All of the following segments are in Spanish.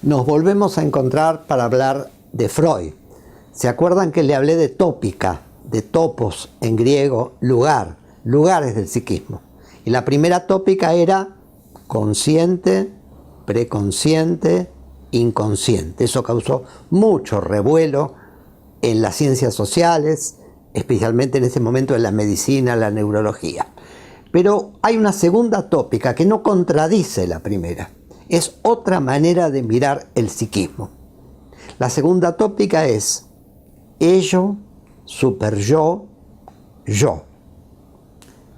Nos volvemos a encontrar para hablar de Freud. ¿Se acuerdan que le hablé de tópica, de topos en griego, lugar, lugares del psiquismo? Y la primera tópica era consciente, preconsciente, inconsciente. Eso causó mucho revuelo en las ciencias sociales, especialmente en ese momento en la medicina, la neurología. Pero hay una segunda tópica que no contradice la primera. Es otra manera de mirar el psiquismo. La segunda tópica es ello, superyo, yo.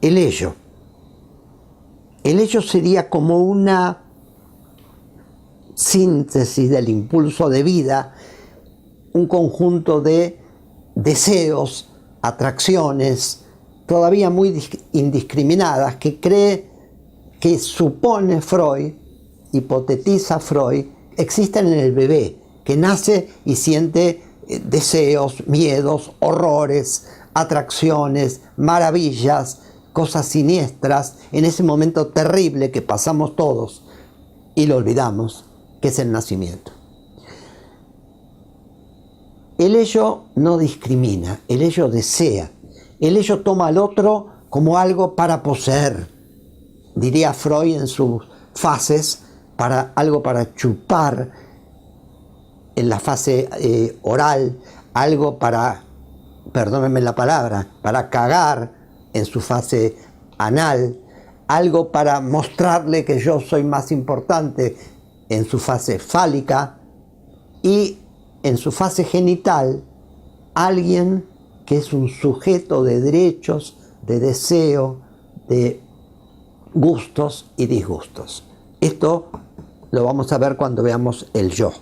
El ello. El ello sería como una síntesis del impulso de vida, un conjunto de deseos, atracciones, todavía muy indiscriminadas, que supone Freud, hipotetiza Freud, existen en el bebé, que nace y siente deseos, miedos, horrores, atracciones, maravillas, cosas siniestras, en ese momento terrible que pasamos todos y lo olvidamos, que es el nacimiento. El ello no discrimina, el ello desea, el ello toma al otro como algo para poseer, diría Freud en sus fases, algo para chupar en la fase oral, algo para, perdónenme la palabra, para cagar en su fase anal, algo para mostrarle que yo soy más importante en su fase fálica, y en su fase genital, alguien que es un sujeto de derechos, de deseo, de gustos y disgustos. Esto lo vamos a ver cuando veamos el yo.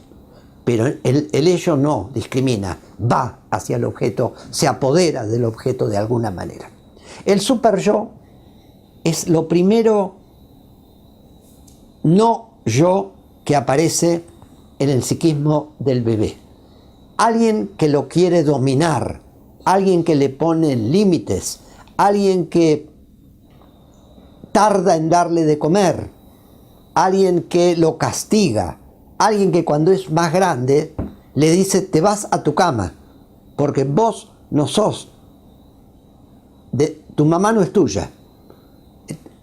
Pero el ello no discrimina, va hacia el objeto, se apodera del objeto de alguna manera. El superyo es lo primero no yo que aparece en el psiquismo del bebé. Alguien que lo quiere dominar, alguien que le pone límites, alguien que tarda en darle de comer, alguien que lo castiga, alguien que cuando es más grande le dice te vas a tu cama, porque vos no sos, tu mamá no es tuya,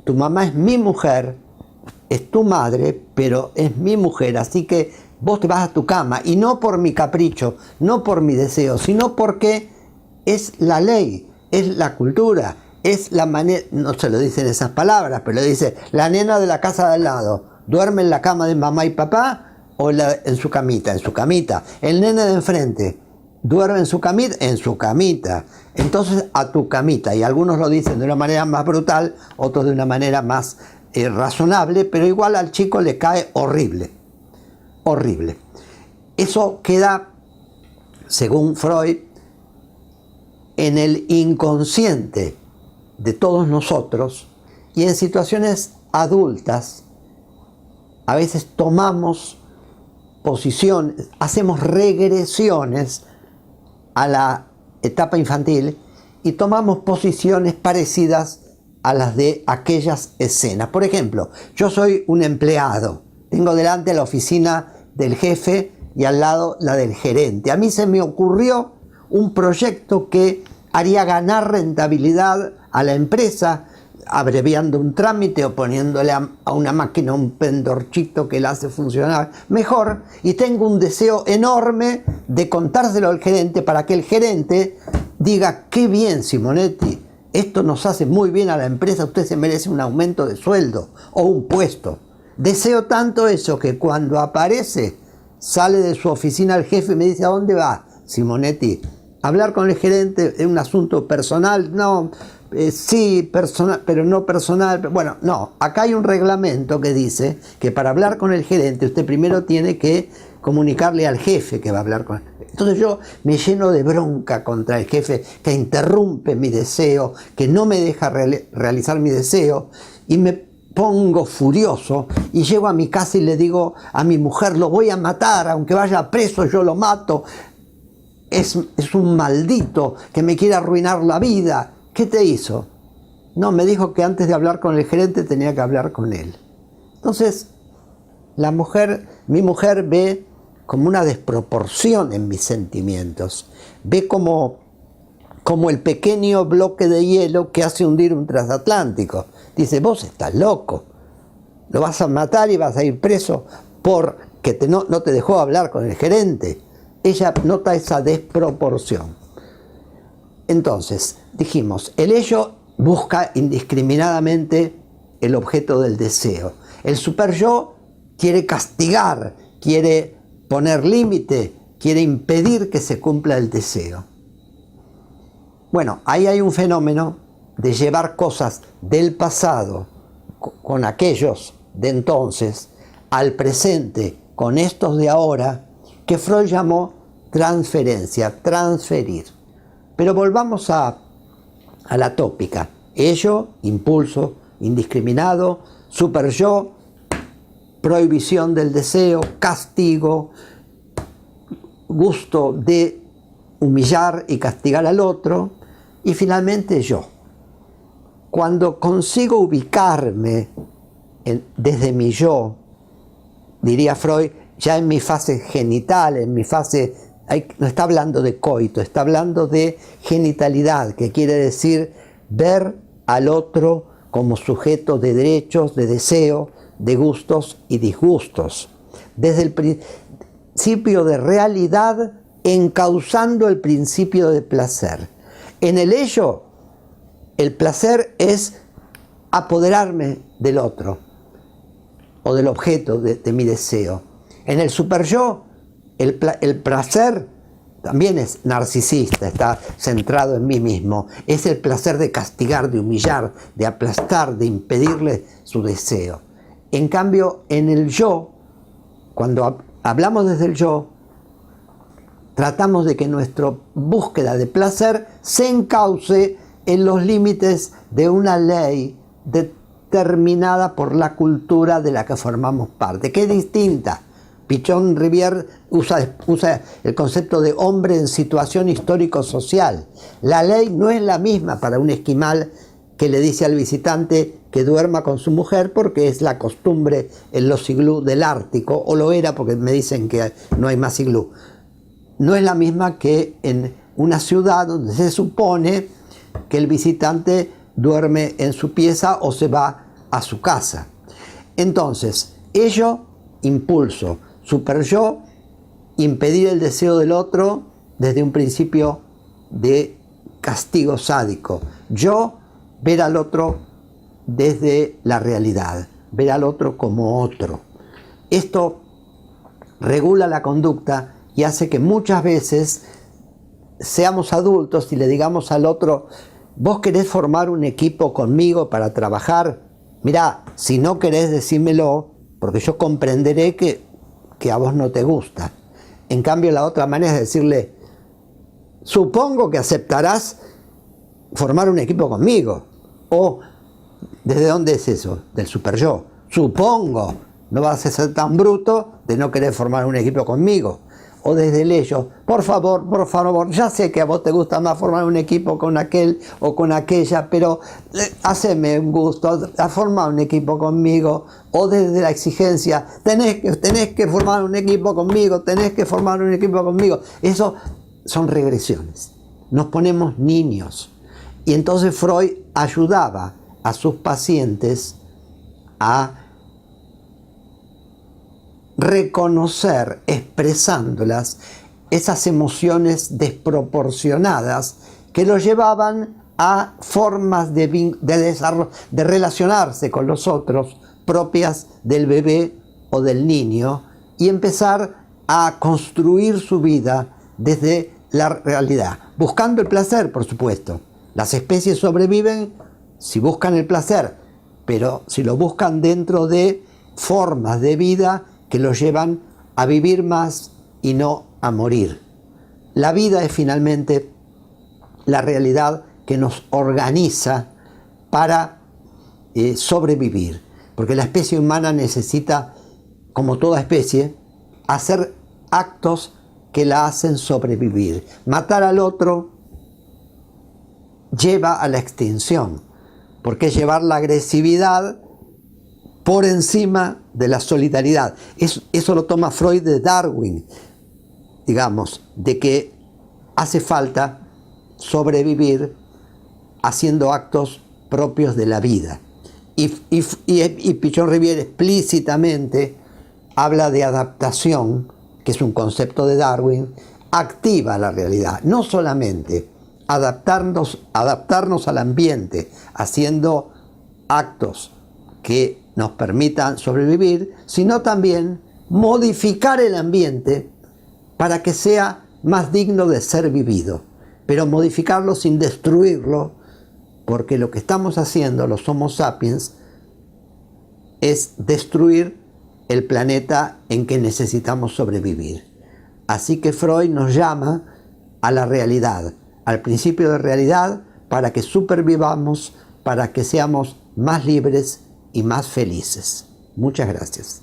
tu mamá es mi mujer, es tu madre, pero es mi mujer, así que vos te vas a tu cama, y no por mi capricho, no por mi deseo, sino porque es la ley, es la cultura, es la manera, no se lo dicen esas palabras, pero le dice, la nena de la casa de al lado, duerme en la cama de mamá y papá, o en su camita, el nene de enfrente, duerme en su camita, entonces a tu camita, y algunos lo dicen de una manera más brutal, otros de una manera más razonable, pero igual al chico le cae horrible, horrible. Eso queda, según Freud, en el inconsciente de todos nosotros, y en situaciones adultas a veces tomamos posiciones, hacemos regresiones a la etapa infantil y tomamos posiciones parecidas a las de aquellas escenas. Por ejemplo, yo soy un empleado, tengo delante la oficina del jefe y al lado la del gerente. A mí se me ocurrió un proyecto que haría ganar rentabilidad a la empresa, abreviando un trámite o poniéndole a una máquina un pendorchito que la hace funcionar mejor, y tengo un deseo enorme de contárselo al gerente para que el gerente diga, qué bien Simonetti, esto nos hace muy bien a la empresa, usted se merece un aumento de sueldo o un puesto. Deseo tanto eso que cuando aparece, sale de su oficina el jefe y me dice, ¿a dónde va Simonetti? Hablar con el gerente es un asunto personal, no, sí, personal, pero no personal. Bueno, no, acá hay un reglamento que dice que para hablar con el gerente usted primero tiene que comunicarle al jefe que va a hablar con él. Entonces yo me lleno de bronca contra el jefe que interrumpe mi deseo, que no me deja realizar mi deseo, y me pongo furioso y llego a mi casa y le digo a mi mujer, lo voy a matar, aunque vaya preso yo lo mato. Es un maldito que me quiere arruinar la vida. ¿Qué te hizo? No, me dijo que antes de hablar con el gerente tenía que hablar con él. Entonces, Mi mujer ve como una desproporción en mis sentimientos. Ve como el pequeño bloque de hielo que hace hundir un transatlántico. Dice, vos estás loco. Lo vas a matar y vas a ir preso porque no te dejó hablar con el gerente. Ella nota esa desproporción. Entonces, dijimos, el ello busca indiscriminadamente el objeto del deseo. El superyo quiere castigar, quiere poner límite, quiere impedir que se cumpla el deseo. Bueno, ahí hay un fenómeno de llevar cosas del pasado con aquellos de entonces al presente con estos de ahora, que Freud llamó transferencia, transferir. Pero volvamos a la tópica. Ello, impulso indiscriminado; superyo, prohibición del deseo, castigo, gusto de humillar y castigar al otro; y finalmente yo. Cuando consigo ubicarme desde mi yo, diría Freud, ya en mi fase genital, en mi fase, no está hablando de coito, está hablando de genitalidad, que quiere decir ver al otro como sujeto de derechos, de deseo, de gustos y disgustos. Desde el principio de realidad, encauzando el principio de placer. En el ello, el placer es apoderarme del otro o del objeto de mi deseo. En el superyo, el placer también es narcisista, está centrado en mí mismo. Es el placer de castigar, de humillar, de aplastar, de impedirle su deseo. En cambio, en el yo, cuando hablamos desde el yo, tratamos de que nuestra búsqueda de placer se encauce en los límites de una ley determinada por la cultura de la que formamos parte, que es distinta. Pichon Rivière usa el concepto de hombre en situación histórico-social. La ley no es la misma para un esquimal que le dice al visitante que duerma con su mujer porque es la costumbre en los iglú del Ártico, o lo era porque me dicen que no hay más iglú. No es la misma que en una ciudad donde se supone que el visitante duerme en su pieza o se va a su casa. Entonces, ello, impulso; superyo, impedir el deseo del otro desde un principio de castigo sádico; yo, ver al otro desde la realidad, ver al otro como otro. Esto regula la conducta y hace que muchas veces seamos adultos y le digamos al otro, ¿vos querés formar un equipo conmigo para trabajar? Mirá, si no querés, decímelo, porque yo comprenderé que a vos no te gusta. En cambio, la otra manera es decirle, supongo que aceptarás formar un equipo conmigo. O, ¿desde dónde es eso? Del superyo. Supongo, no vas a ser tan bruto de no querer formar un equipo conmigo. O desde el ello, por favor, ya sé que a vos te gusta más formar un equipo con aquel o con aquella, pero haceme un gusto, a formar un equipo conmigo. O desde la exigencia, tenés que formar un equipo conmigo, tenés que formar un equipo conmigo. Eso son regresiones. Nos ponemos niños. Y entonces Freud ayudaba a sus pacientes a reconocer, expresándolas, esas emociones desproporcionadas que los llevaban a formas de relacionarse con los otros propias del bebé o del niño, y empezar a construir su vida desde la realidad, buscando el placer, por supuesto. Las especies sobreviven si buscan el placer, pero si lo buscan dentro de formas de vida que los llevan a vivir más y no a morir. La vida es finalmente la realidad que nos organiza para sobrevivir, porque la especie humana necesita, como toda especie, hacer actos que la hacen sobrevivir. Matar al otro lleva a la extinción, porque es llevar la agresividad por encima de la solidaridad. Eso lo toma Freud de Darwin, digamos, de que hace falta sobrevivir haciendo actos propios de la vida. Y Pichon-Rivière explícitamente habla de adaptación, que es un concepto de Darwin, activa a la realidad, no solamente adaptarnos al ambiente, haciendo actos que nos permitan sobrevivir, sino también modificar el ambiente para que sea más digno de ser vivido, pero modificarlo sin destruirlo, porque lo que estamos haciendo los Homo sapiens es destruir el planeta en que necesitamos sobrevivir. Así que Freud nos llama a la realidad, al principio de realidad, para que supervivamos, para que seamos más libres y más felices. Muchas gracias.